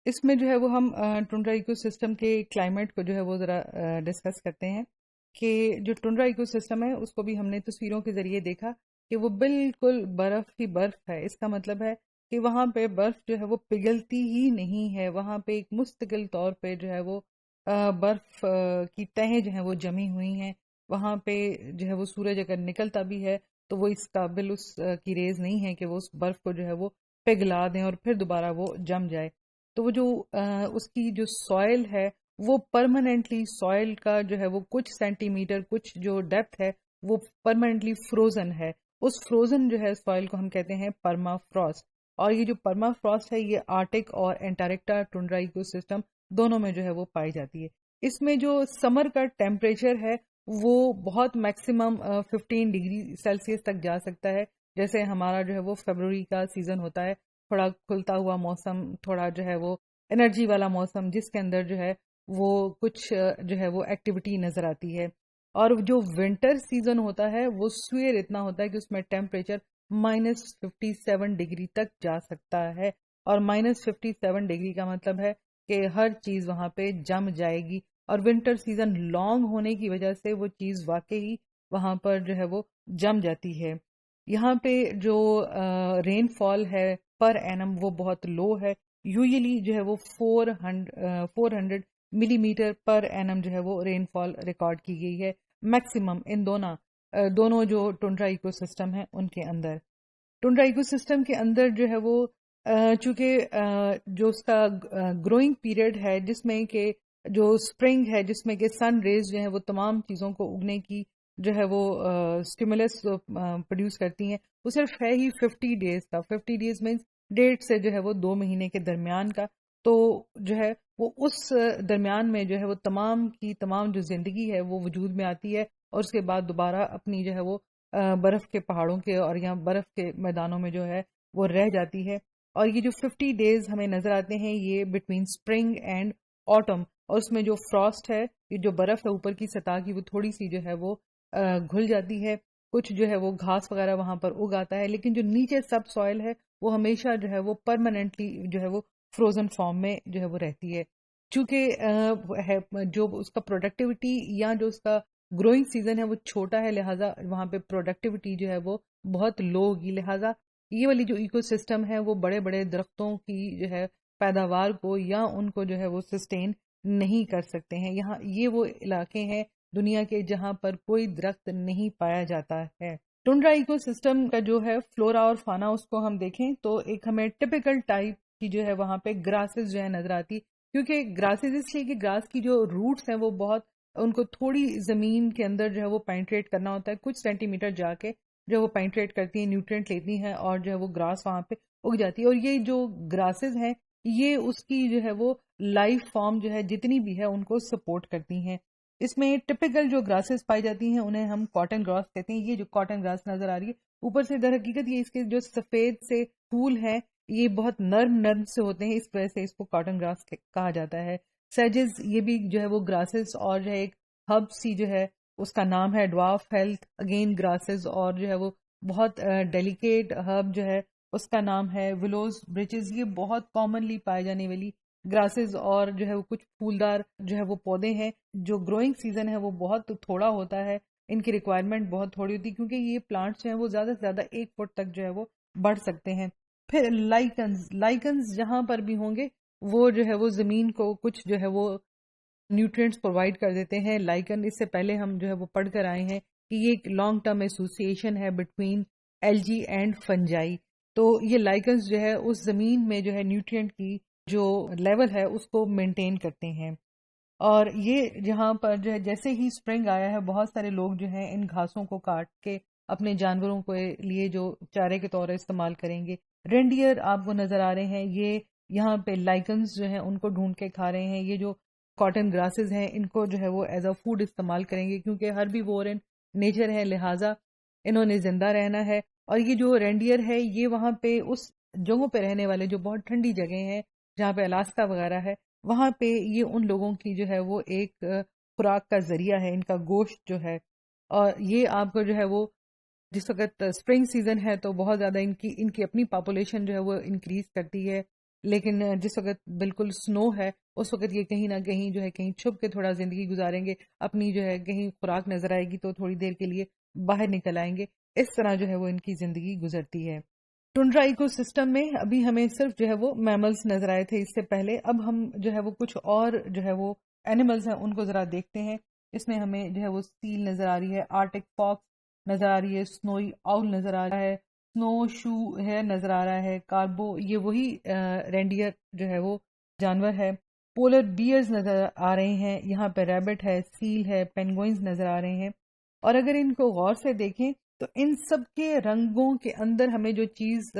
اس میں جو ہے وہ ہم ٹنڈرا ایکو سسٹم کے کلائمیٹ کو جو ہے وہ ذرا ڈسکس کرتے ہیں کہ جو ٹنڈرا ایکو سسٹم ہے اس کو بھی ہم نے تصویروں کے ذریعے دیکھا کہ وہ بالکل برف ہی برف ہے. اس کا مطلب ہے کہ وہاں پہ برف جو ہے وہ پگھلتی ہی نہیں ہے. وہاں پہ ایک مستقل طور پہ جو ہے وہ برف کی تہیں جو ہیں وہ جمی ہوئی ہیں. وہاں پہ جو ہے وہ سورج اگر نکلتا بھی ہے تو وہ اس قابل اس کی ریز نہیں ہے کہ وہ اس برف کو جو ہے وہ پگھلا دیں اور پھر دوبارہ وہ جم جائے. تو وہ جو اس کی جو سوائل ہے وہ پرماننٹلی سوائل کا جو ہے وہ کچھ سینٹی میٹر کچھ جو ڈیپتھ ہے وہ پرماننٹلی فروزن ہے. اس فروزن جو ہے سوائل کو ہم کہتے ہیں پرما فراسٹ. اور یہ جو پرما فراسٹ ہے یہ آرٹک اور انٹارکٹا ٹنڈرا ایکو سسٹم دونوں میں جو ہے وہ پائی جاتی ہے. اس میں جو سمر کا ٹیمپریچر ہے وہ بہت میکسیمم 15 ڈگری سیلسیس تک جا سکتا ہے. جیسے ہمارا جو ہے وہ فیبروری کا سیزن ہوتا ہے, تھوڑا کھلتا ہوا موسم, تھوڑا جو ہے وہ انرجی والا موسم جس کے اندر جو ہے وہ کچھ جو ہے وہ ایکٹیویٹی نظر آتی ہے. اور جو ونٹر سیزن ہوتا ہے وہ سویر اتنا ہوتا ہے کہ اس میں ٹیمپریچر -57 ڈگری تک جا سکتا ہے. اور -57 ڈگری کا مطلب ہے کہ ہر چیز وہاں پہ جم جائے گی. اور ونٹر سیزن لانگ ہونے کی وجہ سے وہ چیز واقعی وہاں پر جو ہے وہ جم جاتی ہے. یہاں پہ جو رین فال ہے پر اینم وہ بہت لو ہے. یوزلی جو ہے وہ 400 ملی میٹر پر اینم جو ہے وہ رین فال ریکارڈ کی گئی ہے میکسیمم ان دونوں جو ٹنڈرا ایکو سسٹم ہیں ان کے اندر. ٹنڈرا ایکو سسٹم کے اندر جو ہے وہ چونکہ جو اس کا گروئنگ پیریڈ ہے جس میں کہ جو اسپرنگ ہے جس میں کہ سن ریز جو ہے وہ تمام چیزوں کو اگنے کی جو ہے وہ اسٹیمولس پروڈیوس کرتی ہیں, وہ صرف ہے ہی 50 ڈیز کا. 50 ڈیز مینس 1.5 سے جو ہے وہ 2 مہینے کے درمیان کا. تو جو ہے وہ اس درمیان میں جو ہے وہ تمام کی تمام جو زندگی ہے وہ وجود میں آتی ہے اور اس کے بعد دوبارہ اپنی جو ہے وہ برف کے پہاڑوں کے اور یا برف کے میدانوں میں جو ہے وہ رہ جاتی ہے. اور یہ جو 50 ڈیز ہمیں نظر آتے ہیں یہ بٹوین اسپرنگ اینڈ آٹم, اور اس میں جو فراسٹ ہے یہ جو برف ہے اوپر کی سطح کی وہ تھوڑی سی جو ہے وہ گھل جاتی ہے. کچھ جو ہے وہ گھاس وغیرہ وہاں پر اگ آتا ہے, لیکن جو نیچے سب سوائل ہے وہ ہمیشہ جو ہے وہ پرماننٹلی جو ہے وہ فروزن فارم میں جو ہے وہ رہتی ہے. چونکہ جو اس کا پروڈکٹیوٹی یا جو اس کا گروئنگ سیزن ہے وہ چھوٹا ہے, لہٰذا وہاں پہ پروڈکٹیوٹی جو ہے وہ بہت لو ہوگی. لہٰذا یہ والی جو ایکو سسٹم ہے وہ بڑے بڑے درختوں کی جو ہے پیداوار کو یا ان کو جو ہے وہ سسٹین نہیں کر سکتے ہیں. یہاں یہ وہ علاقے ہیں دنیا کے جہاں پر کوئی درخت نہیں پایا جاتا ہے. ٹنڈرا ایکو سسٹم کا جو ہے فلورا اور فانا اس کو ہم دیکھیں تو ایک ہمیں ٹپیکل ٹائپ کی جو ہے وہاں پہ گراسز جو ہے نظر آتی, کیونکہ گراسز اس لیے کہ گراس کی جو روٹس ہیں وہ بہت ان کو تھوڑی زمین کے اندر جو ہے وہ پینٹریٹ کرنا ہوتا ہے, کچھ سینٹی میٹر جا کے جو ہے وہ پینٹریٹ کرتی ہیں, نیوٹرینٹ لیتی ہیں اور جو ہے وہ گراس وہاں پہ اگ جاتی ہے. اور یہ جو گراسز ہیں یہ اس کی جو ہے وہ لائف فارم جو ہے جتنی بھی ہے ان کو سپورٹ کرتی ہیں. اس میں ٹپیکل جو گراسز پائی جاتی ہیں انہیں ہم کاٹن گراس کہتے ہیں. یہ جو کاٹن گراس نظر آ رہی ہے اوپر سے در حقیقت یہ اس کے جو سفید سے پھول ہیں یہ بہت نرم نرم سے ہوتے ہیں, اس وجہ سے اس کو کاٹن گراس کہا جاتا ہے. سیجز یہ بھی جو ہے وہ گراسز اور جو ہے ایک ہب سی جو ہے اس کا نام ہے ڈوارف ہیلتھ اگین گراسز, اور جو ہے وہ بہت ڈیلیکیٹ ہب جو ہے اس کا نام ہے ولوز برچز. یہ بہت کامنلی پائے جانے والی گراسز اور جو ہے وہ کچھ پھولدار جو ہے وہ پودے ہیں. جو گروئنگ سیزن ہے وہ بہت تھوڑا ہوتا ہے, ان کی ریکوائرمنٹ بہت تھوڑی ہوتی ہے کیونکہ یہ پلانٹس جو ہیں وہ زیادہ سے زیادہ 1 فٹ تک جو ہے وہ بڑھ سکتے ہیں. پھر لائکنز جہاں پر بھی ہوں گے وہ جو ہے وہ زمین کو کچھ جو ہے وہ نیوٹرینٹس پرووائڈ کر دیتے ہیں. لائکن اس سے پہلے ہم جو ہے وہ پڑھ کر آئے ہیں کہ یہ ایک لانگ ٹرم ایسوسیشن ہے بٹوین ایلجی اینڈ فنجائی. تو یہ لائکنز جو ہے اس زمین میں جو ہے نیوٹرینٹ کی جو لیول ہے اس کو مینٹین کرتے ہیں. اور یہ جہاں پر جو ہے جیسے ہی اسپرنگ آیا ہے بہت سارے لوگ جو ہیں ان گھاسوں کو کاٹ کے اپنے جانوروں کے لیے جو چارے کے طور استعمال کریں گے. رینڈیئر آپ کو نظر آ رہے ہیں, یہ یہاں پہ لائکنز جو ہیں ان کو ڈھونڈ کے کھا رہے ہیں. یہ جو کاٹن گراسز ہیں ان کو جو ہے وہ ایز اے فوڈ استعمال کریں گے کیونکہ ہربیوور ان نیچر ہے, لہٰذا انہوں نے زندہ رہنا ہے. اور یہ جو رینڈیئر ہے یہ وہاں پہ اس جگہوں پہ رہنے والے جو بہت ٹھنڈی جگہیں ہیں جہاں پہ الاسکا وغیرہ ہے وہاں پہ یہ ان لوگوں کی جو ہے وہ ایک خوراک کا ذریعہ ہے, ان کا گوشت جو ہے. اور یہ آپ کو جو ہے وہ جس وقت اسپرنگ سیزن ہے تو بہت زیادہ ان کی اپنی پاپولیشن جو ہے وہ انکریز کرتی ہے لیکن جس وقت بالکل سنو ہے اس وقت یہ کہیں نہ کہیں جو ہے کہیں چھپ کے تھوڑا زندگی گزاریں گے، اپنی جو ہے کہیں خوراک نظر آئے گی تو تھوڑی دیر کے لیے باہر نکل آئیں گے. اس طرح جو ہے وہ ان کی زندگی گزرتی ہے. ٹنڈرا ایکو سسٹم میں ابھی ہمیں صرف جو ہے وہ میملز نظر آئے تھے اس سے پہلے. اب ہم جو ہے وہ کچھ اور جو ہے وہ اینیملز ہیں ان کو ذرا دیکھتے ہیں. اس میں ہمیں جو ہے وہ سیل نظر آ رہی ہے، آرٹک فاکس نظر آ رہی ہے، سنوئی آؤل نظر آ رہا ہے، سنو شو ہے نظر آ رہا ہے، کاربو یہ وہی رینڈیئر جو ہے وہ جانور ہے. پولر بیئرز نظر آ رہے ہیں، یہاں پہ ریبٹ ہے، سیل ہے، پینگوئنز نظر آ رہے ہیں. اور اگر ان کو غور سے دیکھیں تو ان سب کے رنگوں کے اندر ہمیں جو چیز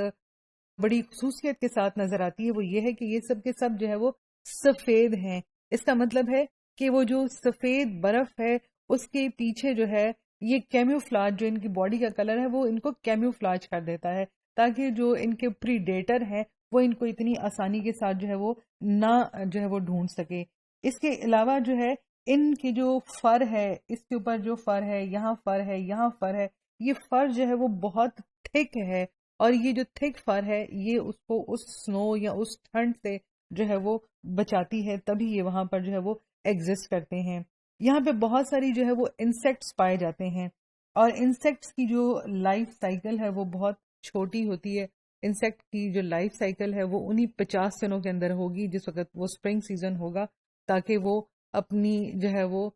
بڑی خصوصیت کے ساتھ نظر آتی ہے وہ یہ ہے کہ یہ سب کے سب جو ہے وہ سفید ہیں. اس کا مطلب ہے کہ وہ جو سفید برف ہے اس کے پیچھے جو ہے یہ کیمیوفلاج جو ان کی باڈی کا کلر ہے وہ ان کو کیمیوفلاج کر دیتا ہے تاکہ جو ان کے پریڈیٹر ہیں وہ ان کو اتنی آسانی کے ساتھ جو ہے وہ نہ جو ہے وہ ڈھونڈ سکے. اس کے علاوہ جو ہے ان کی جو فر ہے، اس کے اوپر جو فر ہے، یہاں فر ہے، یہاں فر ہے، یہ فر جو ہے وہ بہت تھک ہے. اور یہ جو تھک فر ہے یہ اس کو اس سنو یا اس ٹھنڈ سے جو ہے وہ بچاتی ہے، تبھی یہ وہاں پر جو ہے وہ ایگزسٹ کرتے ہیں. یہاں پہ بہت ساری جو ہے وہ انسیکٹس پائے جاتے ہیں اور انسیکٹس کی جو لائف سائیکل ہے وہ بہت چھوٹی ہوتی ہے. انسیکٹ کی جو لائف سائیکل ہے وہ انہی 50 دنوں کے اندر ہوگی جس وقت وہ سپرنگ سیزن ہوگا، تاکہ وہ اپنی جو ہے وہ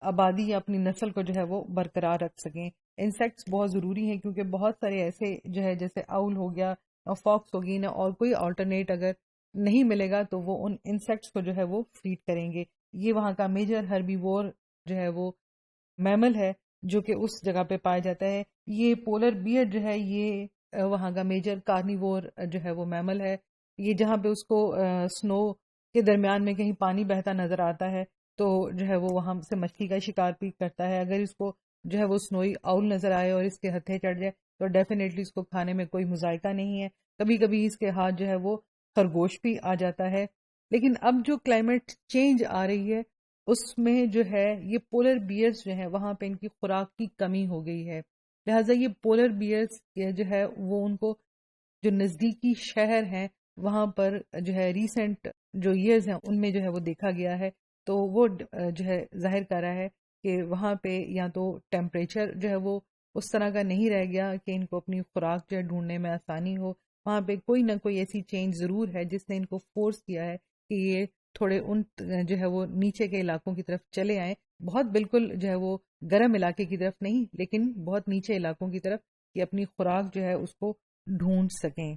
آبادی یا اپنی نسل کو جو ہے وہ برقرار رکھ سکیں. انسیکٹس بہت ضروری ہیں کیونکہ بہت سارے ایسے جو ہے جیسے آؤل ہو گیا، فاکس ہوگی نا، اور کوئی آلٹرنیٹ اگر نہیں ملے گا تو وہ ان انسیکٹس کو جو ہے وہ فیڈ کریں گے. یہ وہاں کا میجر ہربیوور جو ہے وہ میمل ہے جو کہ اس جگہ پہ پایا جاتا ہے. یہ پولر بیئر جو ہے یہ وہاں کا میجر کارنیور جو ہے وہ میمل ہے. یہ جہاں پہ اس کو سنو کے درمیان میں کہیں پانی بہتا نظر آتا ہے تو جو ہے وہ وہاں سے مچھلی کا شکار بھی کرتا ہے. اگر اس کو جو ہے وہ سنوئی آؤل نظر آئے اور اس کے ہتھے چڑھ جائے تو ڈیفینیٹلی اس کو کھانے میں کوئی مذائقہ نہیں ہے. کبھی کبھی اس کے ہاتھ جو ہے وہ خرگوش بھی آ جاتا ہے. لیکن اب جو کلائمیٹ چینج آ رہی ہے اس میں جو ہے یہ پولر بیئرز جو ہے وہاں پہ ان کی خوراک کی کمی ہو گئی ہے. لہٰذا یہ پولر بیئرز جو ہے وہ ان کو جو نزدیکی شہر ہیں وہاں پر جو ہے ریسنٹ جو ایئرز ہیں ان میں جو ہے وہ دیکھا گیا ہے. تو وہ جو ہے ظاہر کر رہا ہے کہ وہاں پہ یا تو ٹیمپریچر جو ہے وہ اس طرح کا نہیں رہ گیا کہ ان کو اپنی خوراک جو ہے ڈھونڈنے میں آسانی ہو. وہاں پہ کوئی نہ کوئی ایسی چینج ضرور ہے جس نے ان کو فورس کیا ہے کہ یہ تھوڑے ان جو ہے وہ نیچے کے علاقوں کی طرف چلے آئیں. بہت بالکل جو ہے وہ گرم علاقے کی طرف نہیں لیکن بہت نیچے علاقوں کی طرف، کہ اپنی خوراک جو ہے اس کو ڈھونڈ سکیں.